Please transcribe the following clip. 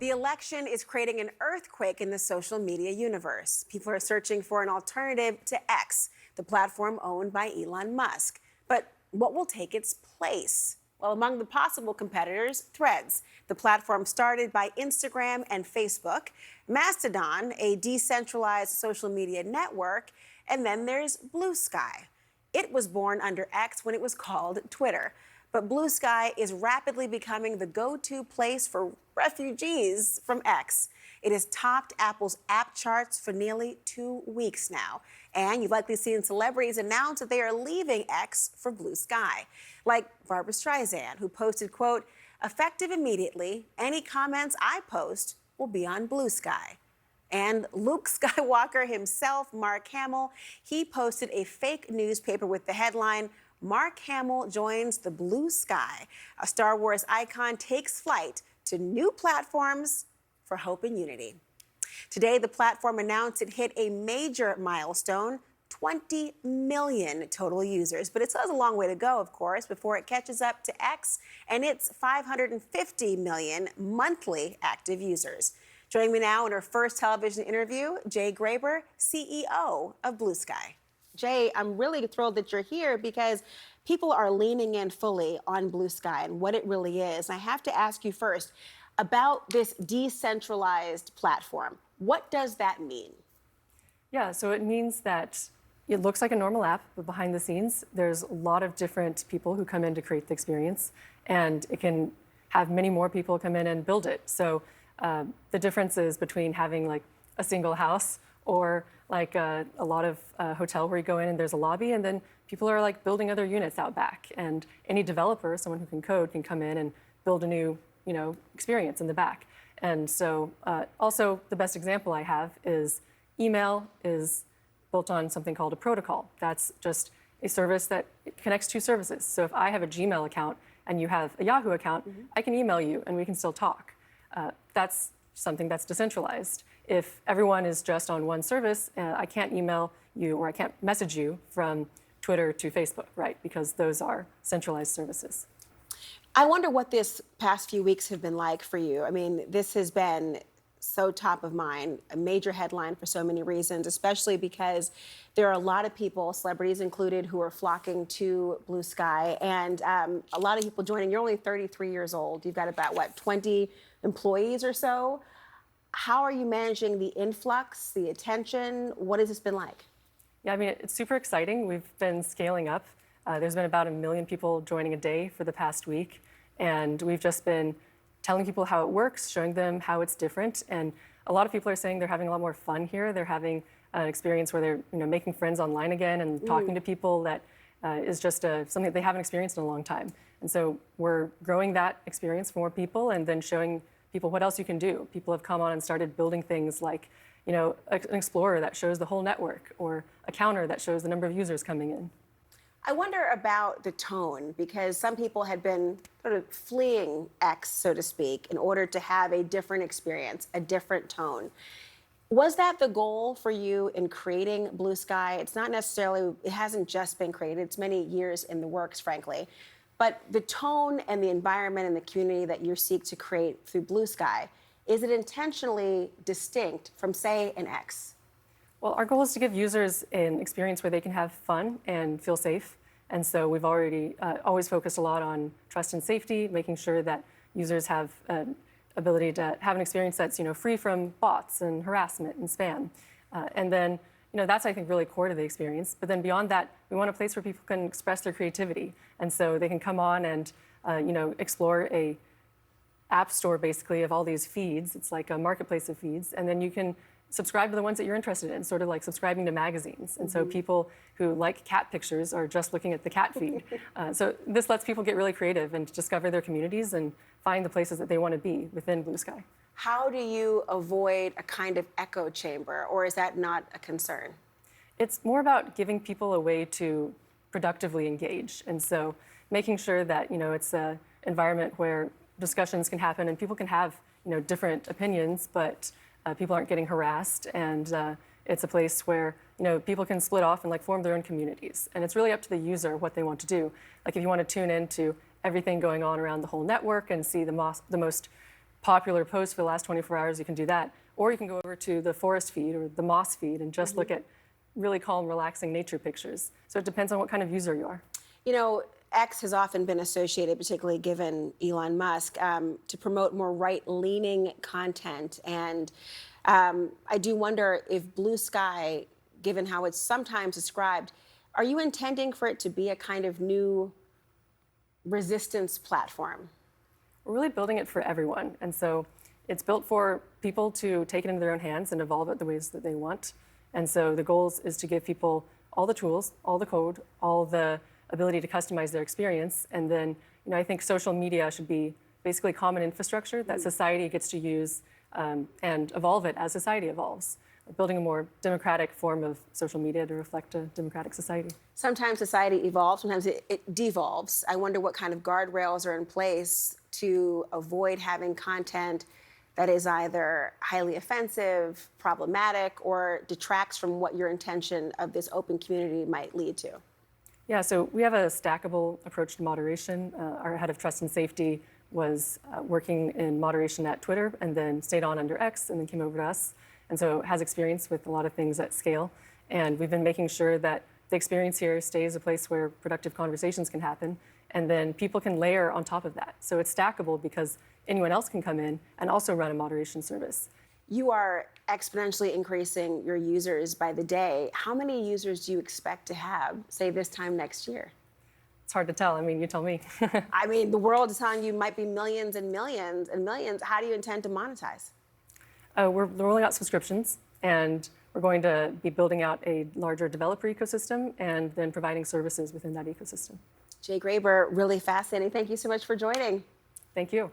The election is creating an earthquake in the social media universe. People are searching for an alternative to X, the platform owned by Elon Musk. But what will take its place? Well, among the possible competitors, Threads, the platform started by Instagram and Facebook, Mastodon, a decentralized social media network, and then there's Blue Sky. It was born under X when it was called Twitter. But Blue Sky is rapidly becoming the go-to place for refugees from X. It has topped Apple's app charts for nearly 2 weeks now. And you've likely seen celebrities announce that they are leaving X for Blue Sky, like Barbra Streisand, who posted, quote, "Effective immediately, any comments I post will be on Blue Sky." And Luke Skywalker himself, Mark Hamill, he posted a fake newspaper with the headline, "Mark Hamill joins the Blue Sky." A Star Wars icon takes flight to new platforms for hope and unity. Today, the platform announced it hit a major milestone, 20 million total users. But it still has a long way to go, of course, before it catches up to X and its 550 million monthly active users. Joining me now in her first television interview, Jay Graber, CEO of Blue Sky. Jay, I'm really thrilled that you're here because people are leaning in fully on Blue Sky and what it really is. And I have to ask you first about this decentralized platform. What does that mean? Yeah, so it means that it looks like a normal app, but behind the scenes, there's a lot of different people who come in to create the experience, and it can have many more people come in and build it. So the difference is between having like a single house or like a lot of hotel where you go in and there's a lobby, and then people are like building other units out back. And any developer, someone who can code, can come in and build a new, experience in the back. And so also the best example I have is email is built on something called a protocol. That's just a service that connects two services. So if I have a Gmail account and you have a Yahoo account, I can email you and we can still talk. That's something that's decentralized. If everyone is just on one service, I can't email you or I can't message you from Twitter to Facebook, right? Because those are centralized services. I wonder what this past few weeks have been like for you. I mean, this has been so top of mind, a major headline for so many reasons, especially because there are a lot of people, celebrities included, who are flocking to Blue Sky, and a lot of people joining. You're only 33 years old. You've got about, 20 employees or so. How are you managing the influx, the attention? What has this been like? Yeah, I mean, it's super exciting. We've been scaling up. There's been about 1 million people joining a day for the past week. And we've just been telling people how it works, showing them how it's different. And a lot of people are saying they're having a lot more fun here. They're having an experience where they're making friends online again and talking to people that is just something that they haven't experienced in a long time. And so we're growing that experience for more people and then showing people what else you can do. People have come on and started building things like, an explorer that shows the whole network or a counter that shows the number of users coming in. I wonder about the tone, because some people had been sort of fleeing X, so to speak, in order to have a different experience, a different tone. Was that the goal for you in creating Blue Sky? It's not necessarily, it hasn't just been created, it's many years in the works, frankly. But the tone and the environment and the community that you seek to create through Blue Sky, is it intentionally distinct from, say, an X? Well, our goal is to give users an experience where they can have fun and feel safe. And so we've already always focused a lot on trust and safety, making sure that users have an ability to have an experience that's free from bots and harassment and spam. And then that's, I think, really core to the experience. But then beyond that, we want a place where people can express their creativity. And so they can come on and explore a app store, basically, of all these feeds. It's like a marketplace of feeds. And then you can subscribe to the ones that you're interested in, sort of like subscribing to magazines. And so people who like cat pictures are just looking at the cat feed. So this lets people get really creative and discover their communities and find the places that they want to be within Blue Sky. How do you avoid a kind of echo chamber, or is that not a concern? It's more about giving people a way to productively engage. And so making sure that, it's an environment where discussions can happen and people can have, different opinions, but people aren't getting harassed, and it's a place where people can split off and form their own communities. And it's really up to the user what they want to do. Like if you want to tune into everything going on around the whole network and see the most popular post for the last 24 hours, you can do that. Or you can go over to the forest feed or the moss feed and just look at really calm, relaxing nature pictures. So it depends on what kind of user you are. You know, X has often been associated, particularly given Elon Musk, to promote more right-leaning content. And I do wonder if Blue Sky, given how it's sometimes described, are you intending for it to be a kind of new resistance platform? We're really building it for everyone. And so it's built for people to take it into their own hands and evolve it the ways that they want. And so the goal is to give people all the tools, all the code, all the ability to customize their experience. And then, I think social media should be basically common infrastructure that society gets to use and evolve it as society evolves. We're building a more democratic form of social media to reflect a democratic society. Sometimes society evolves, sometimes it devolves. I wonder what kind of guardrails are in place to avoid having content that is either highly offensive, problematic, or detracts from what your intention of this open community might lead to. Yeah, so we have a stackable approach to moderation. Our head of trust and safety was working in moderation at Twitter and then stayed on under X and then came over to us. And so has experience with a lot of things at scale. And we've been making sure that the experience here stays a place where productive conversations can happen. And then people can layer on top of that. So it's stackable because anyone else can come in and also run a moderation service. You are exponentially increasing your users by the day. How many users do you expect to have, say, this time next year? It's hard to tell. I mean, you tell me. I mean, the world is telling you might be millions and millions and millions. How do you intend to monetize? We're rolling out subscriptions, and we're going to be building out a larger developer ecosystem and then providing services within that ecosystem. Jay Graber, really fascinating. Thank you so much for joining. Thank you.